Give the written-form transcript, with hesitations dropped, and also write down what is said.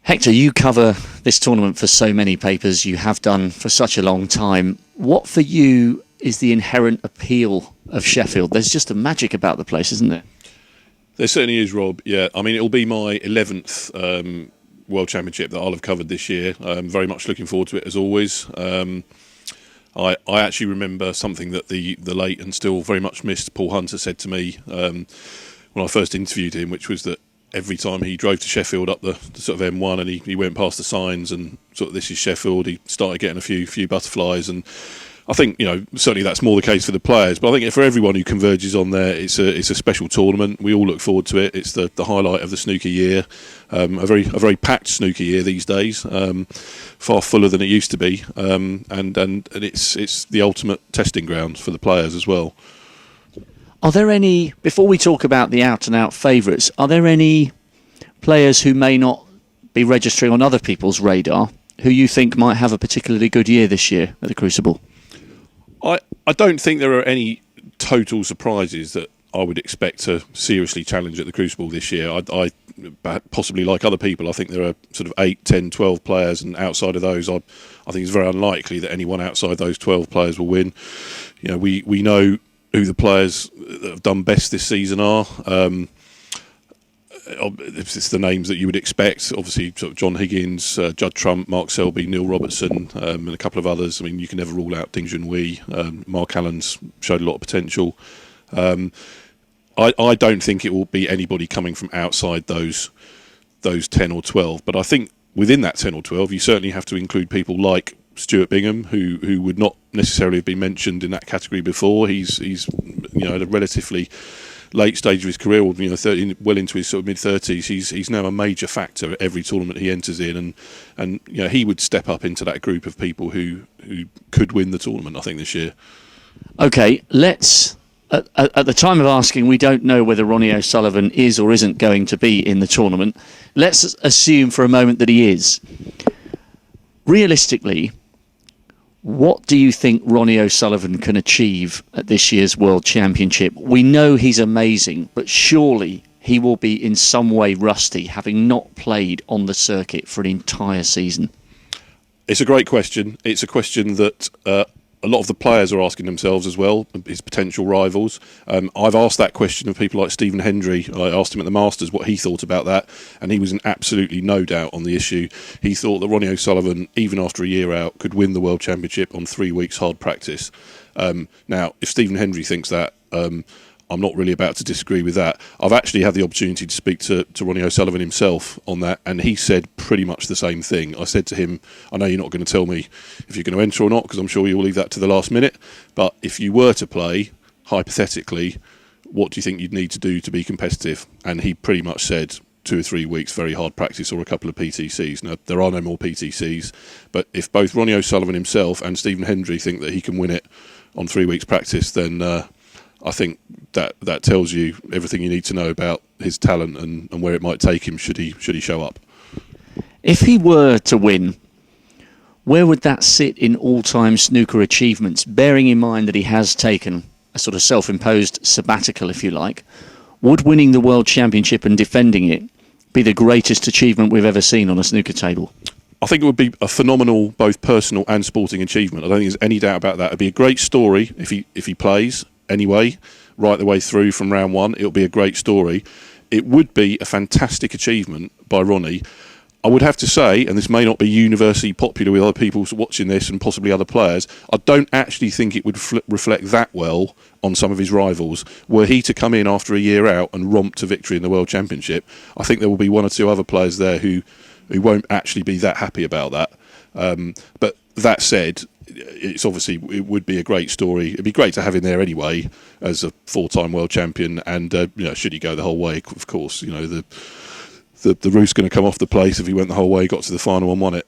Hector, you cover this tournament for so many papers, you have done for such a long time. What for you is the inherent appeal of Sheffield? There's just a magic about the place, isn't there? There certainly is, Rob. Yeah, I mean, it'll be my 11th World Championship that I'll have covered this year. I'm very much looking forward to it, as always. I actually remember something that the late and still very much missed Paul Hunter said to me when I first interviewed him, which was that every time he drove to Sheffield up the sort of M1 and he went past the signs and sort of this is Sheffield, he started getting a few butterflies. And I think, certainly that's more the case for the players, but I think for everyone who converges on there, it's a special tournament. We all look forward to it. It's the highlight of the snooker year, a very packed snooker year these days, far fuller than it used to be, and it's the ultimate testing ground for the players as well. Are there any, before we talk about the out-and-out favourites, are there any players who may not be registering on other people's radar who you think might have a particularly good year this year at the Crucible? I don't think there are any total surprises that I would expect to seriously challenge at the Crucible this year. I possibly, like other people, I think there are sort of 8, 10, 12 players, and outside of those, I think it's very unlikely that anyone outside those 12 players will win. We know who the players that have done best this season are. It's the names that you would expect. Obviously, sort of John Higgins, Judd Trump, Mark Selby, Neil Robertson, and a couple of others. I mean, you can never rule out Ding Junhui. Mark Allen's showed a lot of potential. I don't think it will be anybody coming from outside those 10 or 12. But I think within that 10 or 12, you certainly have to include people like Stuart Bingham, who would not necessarily have been mentioned in that category before. He's at a relatively late stage of his career, well into his sort of mid-30s. He's now a major factor at every tournament he enters in, and he would step up into that group of people who could win the tournament, I think, this year. Okay, let's. At the time of asking, we don't know whether Ronnie O'Sullivan is or isn't going to be in the tournament. Let's assume for a moment that he is. Realistically, what do you think Ronnie O'Sullivan can achieve at this year's World Championship? We know he's amazing, but surely he will be in some way rusty, having not played on the circuit for an entire season. It's a great question. It's a question that a lot of the players are asking themselves as well, his potential rivals. I've asked that question of people like Stephen Hendry. I asked him at the Masters what he thought about that, and he was in absolutely no doubt on the issue. He thought that Ronnie O'Sullivan, even after a year out, could win the World Championship on 3 weeks hard practice. Now, if Stephen Hendry thinks that, I'm not really about to disagree with that. I've actually had the opportunity to speak to Ronnie O'Sullivan himself on that, and he said pretty much the same thing. I said to him, I know you're not going to tell me if you're going to enter or not, because I'm sure you'll leave that to the last minute, but if you were to play, hypothetically, what do you think you'd need to do to be competitive? And he pretty much said 2 or 3 weeks very hard practice or a couple of PTCs. Now, there are no more PTCs, but if both Ronnie O'Sullivan himself and Stephen Hendry think that he can win it on 3 weeks practice, then I think that tells you everything you need to know about his talent and where it might take him should he show up. If he were to win, where would that sit in all-time snooker achievements, bearing in mind that he has taken a sort of self-imposed sabbatical, if you like? Would winning the World Championship and defending it be the greatest achievement we've ever seen on a snooker table? I think it would be a phenomenal, both personal and sporting achievement. I don't think there's any doubt about that. It'd be a great story if he plays anyway, right the way through from round one. It'll be a great story. It would be a fantastic achievement by Ronnie. I would have to say, and this may not be universally popular with other people watching this and possibly other players, I don't actually think it would reflect that well on some of his rivals. Were he to come in after a year out and romp to victory in the World Championship, I think there will be 1 or 2 other players there who won't actually be that happy about that. But that said, it would be a great story. It'd be great to have him there anyway as a 4-time world champion, and should he go the whole way, of course, the roof's going to come off the place if he went the whole way, got to the final and won it.